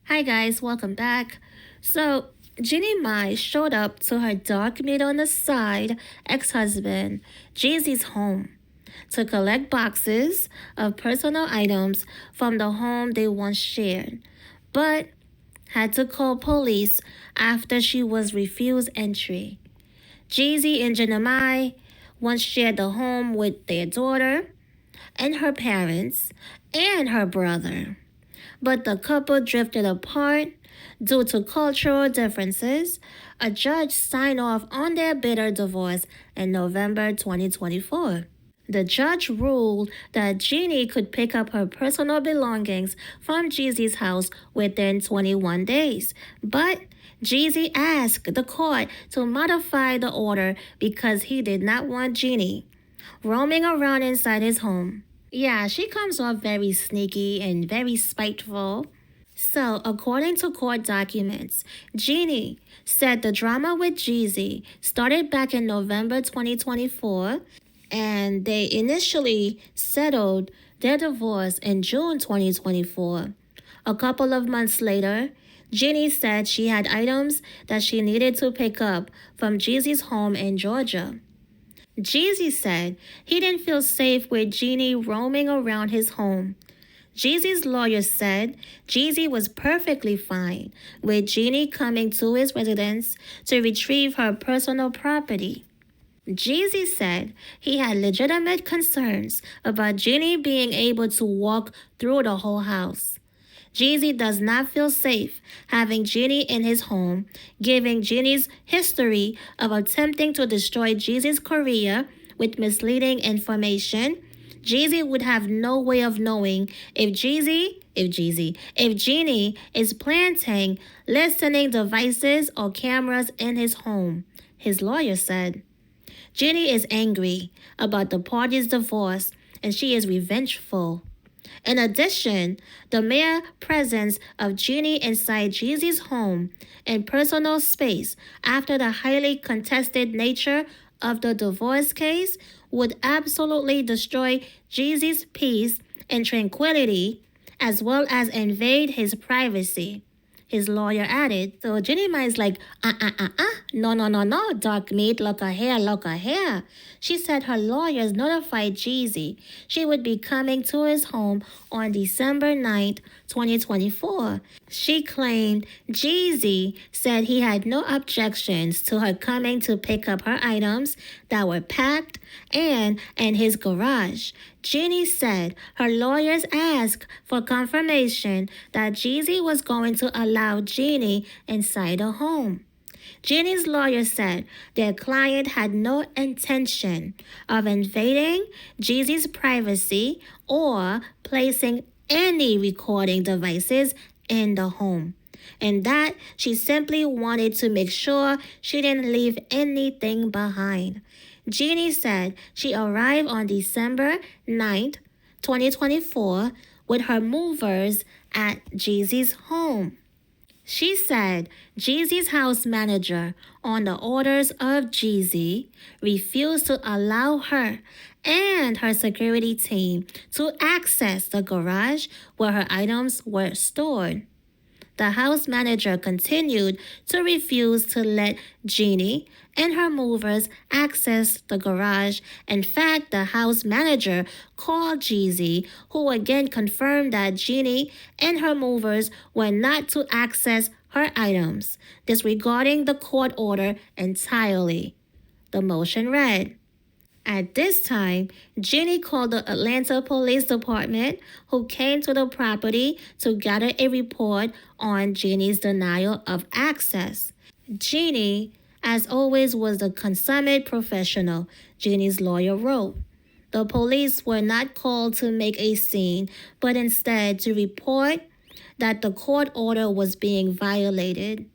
Hi guys, welcome back. So, Jeannie Mai showed up to her dark meat on the side ex-husband, Jeezy's home to collect boxes of personal items from the home they once shared, but had to call police after she was refused entry. Jeezy and Jeannie Mai once shared the home with their daughter and her parents and her brother, but the couple drifted apart due to cultural differences. A judge signed off on their bitter divorce in November 2024. The judge ruled that Jeannie could pick up her personal belongings from Jeezy's house within 21 days, but Jeezy asked the court to modify the order because he did not want Jeannie roaming around inside his home. Yeah, she comes off very sneaky and very spiteful. So, according to court documents, Jeannie said the drama with Jeezy started back in November 2024 and they initially settled their divorce in June 2024. A couple of months later, Jeannie said she had items that she needed to pick up from Jeezy's home in Georgia. Jeezy said he didn't feel safe with Jeannie roaming around his home. Jeezy's lawyer said Jeezy was perfectly fine with Jeannie coming to his residence to retrieve her personal property. Jeezy said he had legitimate concerns about Jeannie being able to walk through the whole house. Jeezy does not feel safe having Jeannie in his home, giving Jeannie's history of attempting to destroy Jeezy's career with misleading information. Jeezy would have no way of knowing if Jeannie is planting listening devices or cameras in his home, his lawyer said. Jeannie is angry about the parties' divorce and she is revengeful. In addition, the mere presence of Jeannie inside Jeezy's home and personal space after the highly contested nature of the divorce case would absolutely destroy Jeezy's peace and tranquility as well as invade his privacy. His lawyer added. So Jeannie Mai is like, no, dark meat, look here. She said her lawyers notified Jeezy she would be coming to his home on December 9th, 2024. She claimed Jeezy said he had no objections to her coming to pick up her items that were packed and in his garage. Jeannie said her lawyers asked for confirmation that Jeezy was going to allow Jeannie inside the home. Jeannie's lawyer said their client had no intention of invading Jeezy's privacy or placing any recording devices in the home, and that she simply wanted to make sure she didn't leave anything behind. Jeannie said she arrived on December 9th, 2024, with her movers at Jeezy's home. She said Jeezy's house manager, on the orders of Jeezy, refused to allow her and her security team to access the garage where her items were stored. The house manager continued to refuse to let Jeannie and her movers access the garage. In fact, the house manager called Jeezy, who again confirmed that Jeannie and her movers were not to access her items, disregarding the court order entirely. The motion read, at this time, Jeannie called the Atlanta Police Department, who came to the property to gather a report on Jeannie's denial of access. Jeannie, as always, was the consummate professional, Jeannie's lawyer wrote. The police were not called to make a scene, but instead to report that the court order was being violated.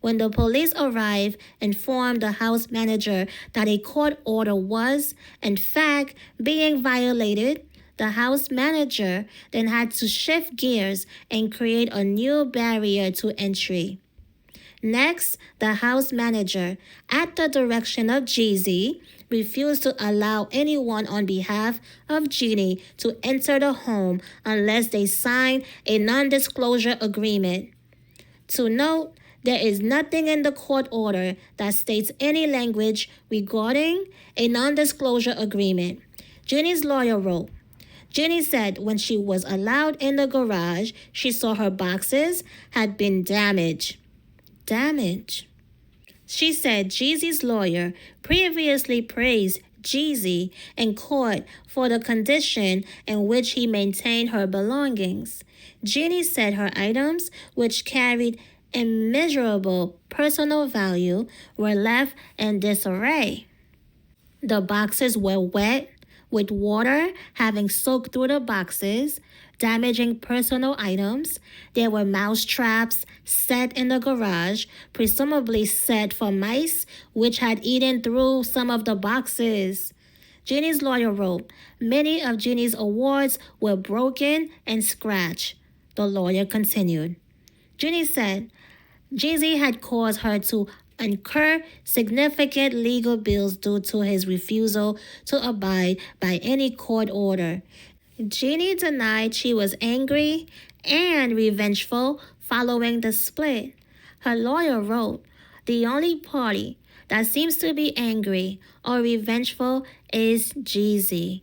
When the police arrived, informed the house manager that a court order was, in fact, being violated, the house manager then had to shift gears and create a new barrier to entry. Next, the house manager, at the direction of Jeezy, refused to allow anyone on behalf of Jeannie to enter the home unless they signed a non-disclosure agreement. To note, there is nothing in the court order that states any language regarding a non-disclosure agreement. Jeannie's lawyer wrote, Jeannie said when she was allowed in the garage, she saw her boxes had been damaged. Damaged. She said Jeezy's lawyer previously praised Jeezy in court for the condition in which he maintained her belongings. Jeannie said her items, which carried immeasurable personal value, were left in disarray. The boxes were wet, with water having soaked through the boxes, damaging personal items. There were mouse traps set in the garage, presumably set for mice, which had eaten through some of the boxes. Jeannie's lawyer wrote, many of Jeannie's awards were broken and scratched. The lawyer continued. Jeannie said, Jeezy had caused her to incur significant legal bills due to his refusal to abide by any court order. Jeannie denied she was angry and revengeful following the split. Her lawyer wrote, the only party that seems to be angry or revengeful is Jeezy.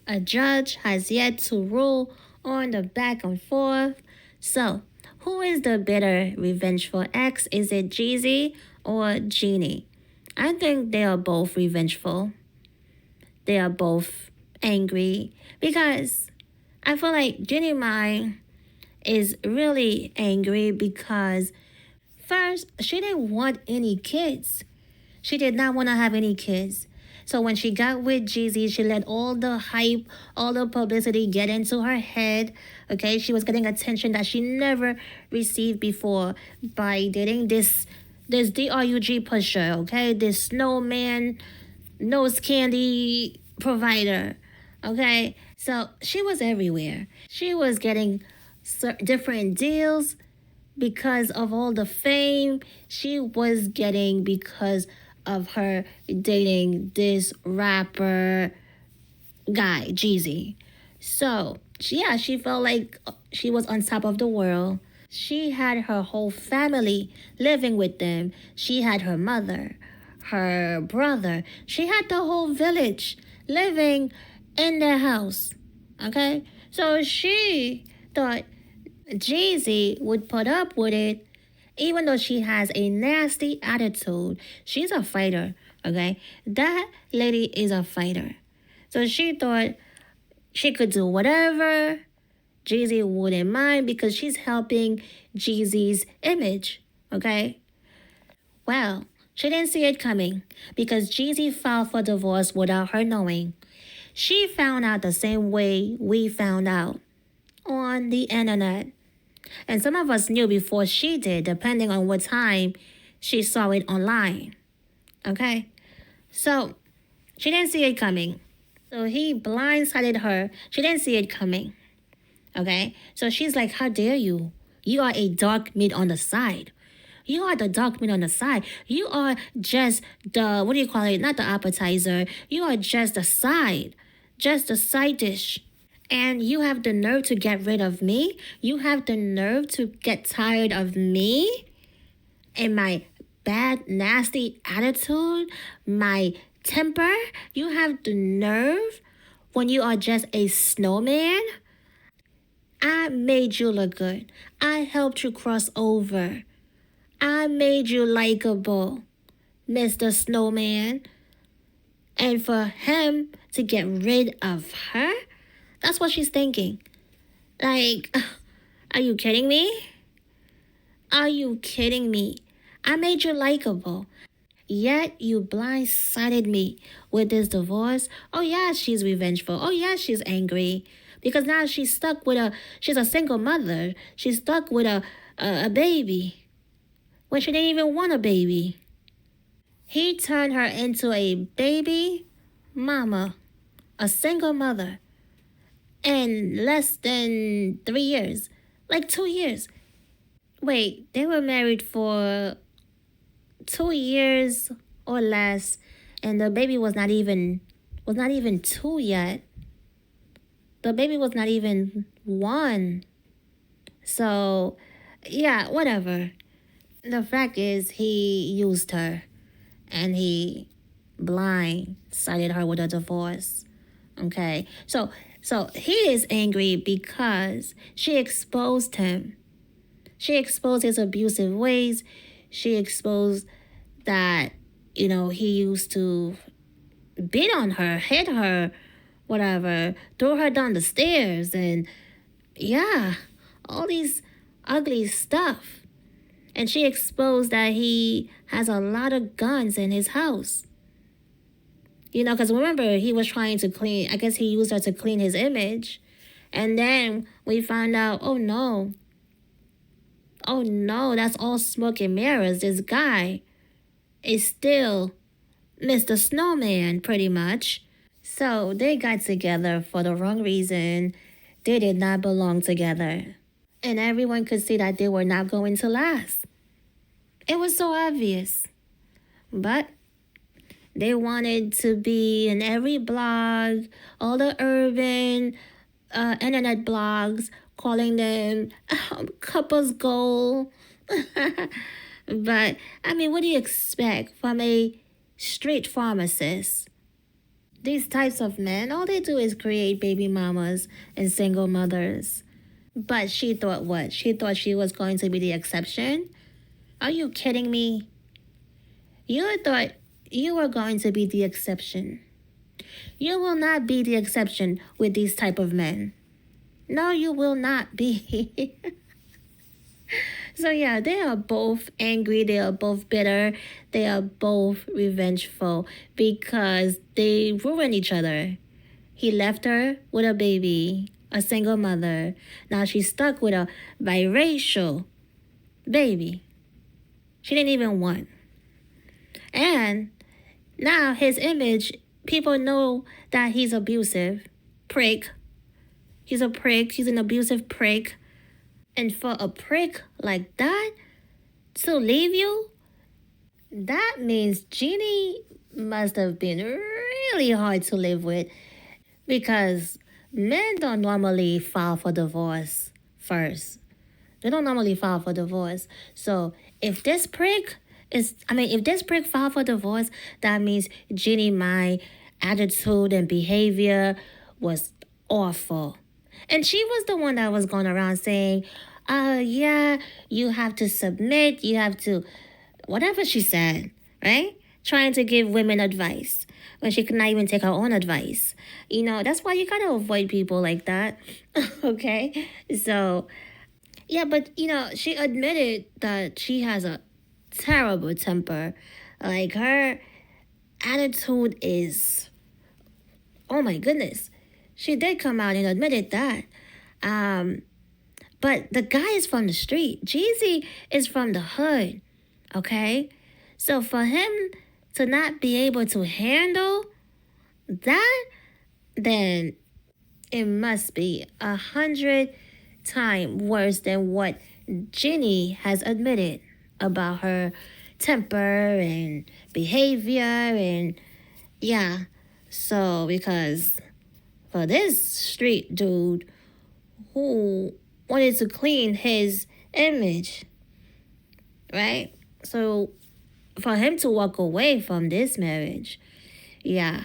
A judge has yet to rule on the back and forth. So, who is the bitter, revengeful ex? Is it Jeezy or Jeannie? I think they are both revengeful. They are both angry because I feel like Jeannie Mai is really angry because first, she didn't want any kids. She did not want to have any kids. So when she got with Jeezy, she let all the hype, all the publicity get into her head. Okay, she was getting attention that she never received before by dating this DRUG pusher, okay? This snowman, nose candy provider, okay? So she was everywhere. She was getting different deals because of all the fame she was getting because of her dating this rapper guy, Jeezy. So, yeah, she felt like she was on top of the world. She had her whole family living with them. She had her mother, her brother. She had the whole village living in their house. Okay? So she thought Jeezy would put up with it even though she has a nasty attitude. She's a fighter, okay? That lady is a fighter. So she thought she could do whatever. Jeezy wouldn't mind because she's helping Jeezy's image, okay? Well, she didn't see it coming because Jeezy filed for divorce without her knowing. She found out the same way we found out, on the internet. And some of us knew before she did, depending on what time she saw it online. Okay? So, she didn't see it coming. So he blindsided her. She didn't see it coming. Okay? So she's like, how dare you? You are a dark meat on the side. You are the dark meat on the side. You are just the, what do you call it? Not the appetizer. You are just the side. Just the side dish. And you have the nerve to get rid of me? You have the nerve to get tired of me? And my bad, nasty attitude? My temper? You have the nerve when you are just a snowman? I made you look good. I helped you cross over. I made you likable, Mr. Snowman. And for him to get rid of her? That's what she's thinking. Like, are you kidding me? Are you kidding me? I made you likable. Yet you blindsided me with this divorce. Oh yeah, she's revengeful. Oh yeah, she's angry. Because now she's stuck with she's a single mother. She's stuck with a baby. When she didn't even want a baby. He turned her into a baby mama. A single mother. In less than 3 years. Like 2 years. Wait, they were married for 2 years or less, and the baby was not even 2 yet. The baby was not even 1. So, yeah, whatever. The fact is, he used her and he blindsided her with a divorce. Okay, so he is angry because she exposed him. She exposed his abusive ways. She exposed that, he used to beat on her, hit her, whatever, throw her down the stairs, and yeah, all these ugly stuff. And she exposed that he has a lot of guns in his house. Because remember, he was trying to clean, I guess he used her to clean his image. And then we found out, oh no, that's all smoke and mirrors. This guy is still Mr. Snowman, pretty much. So they got together for the wrong reason. They did not belong together. And everyone could see that they were not going to last. It was so obvious. But they wanted to be in every blog, all the urban internet blogs, calling them couples goal. But, what do you expect from a street pharmacist? These types of men, all they do is create baby mamas and single mothers. But she thought what? She thought she was going to be the exception? Are you kidding me? You thought you were going to be the exception. You will not be the exception with these type of men. No, you will not be. So yeah, they are both angry, they are both bitter, they are both revengeful because they ruined each other. He left her with a baby, a single mother. Now she's stuck with a biracial baby. She didn't even want. And now his image, people know that he's abusive. Prick. He's a prick. He's an abusive prick. And for a prick like that to leave you, that means Jeannie must have been really hard to live with, because men don't normally file for divorce first. They don't normally file for divorce. So if this prick filed for divorce, that means Jeannie Mai attitude and behavior was awful. And she was the one that was going around saying, yeah, you have to submit, you have to, whatever she said, right? Trying to give women advice when she could not even take her own advice. That's why you gotta avoid people like that, okay? So, yeah, but, she admitted that she has a terrible temper. Like, her attitude is, oh my goodness. She did come out and admitted that. But the guy is from the street. Jeezy is from the hood, okay? So for him to not be able to handle that, then it must be 100 times worse than what Jeannie has admitted about her temper and behavior and yeah. So because for this street dude who wanted to clean his image, right? So for him to walk away from this marriage, yeah,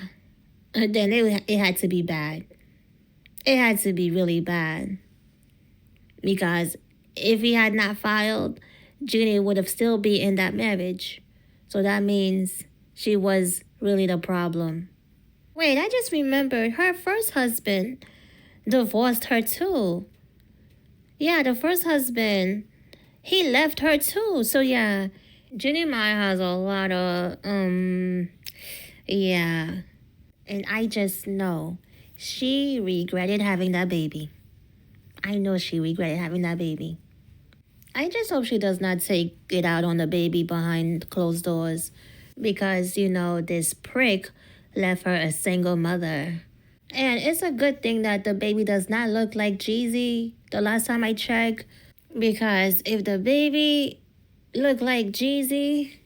then it had to be bad. It had to be really bad. Because if he had not filed, Jeannie would have still be in that marriage. So that means she was really the problem. Wait, I just remembered her first husband divorced her too. Yeah, the first husband, he left her too. So yeah, Jeannie Mai has a lot of, yeah. And I just know she regretted having that baby. I know she regretted having that baby. I just hope she does not take it out on the baby behind closed doors. Because, this prick left her a single mother. And it's a good thing that the baby does not look like Jeezy the last time I checked. Because if the baby looked like Jeezy,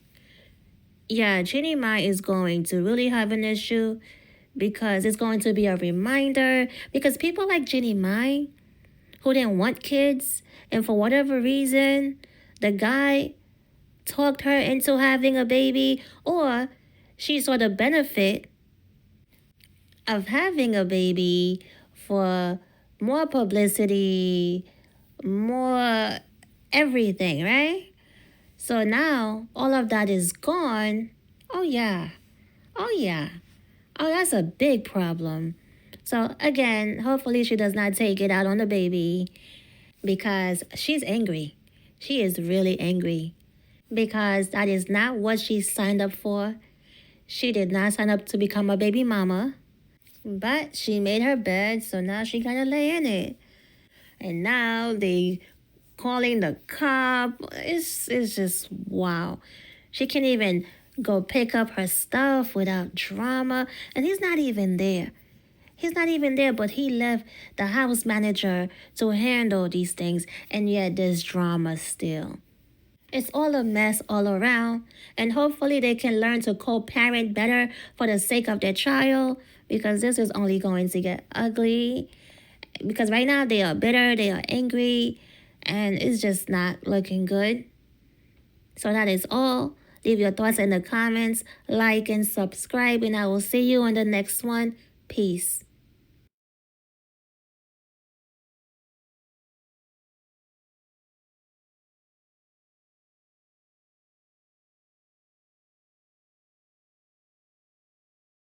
yeah, Jeannie Mai is going to really have an issue. Because it's going to be a reminder. Because people like Jeannie Mai, who didn't want kids, and for whatever reason, the guy talked her into having a baby, or she saw the benefit of having a baby for more publicity, more everything, right? So now all of that is gone. Oh, yeah. Oh, yeah. Oh, that's a big problem. So again, hopefully she does not take it out on the baby because she's angry. She is really angry because that is not what she signed up for. She did not sign up to become a baby mama, but she made her bed, so now she gotta lay in it. And now they calling the cop. It's just wow. She can't even go pick up her stuff without drama, and he's not even there. He's not even there, but he left the house manager to handle these things, and yet there's drama still. It's all a mess all around, and hopefully they can learn to co-parent better for the sake of their child, because this is only going to get ugly. Because right now they are bitter, they are angry, and it's just not looking good. So that is all. Leave your thoughts in the comments, like and subscribe, and I will see you on the next one. Peace.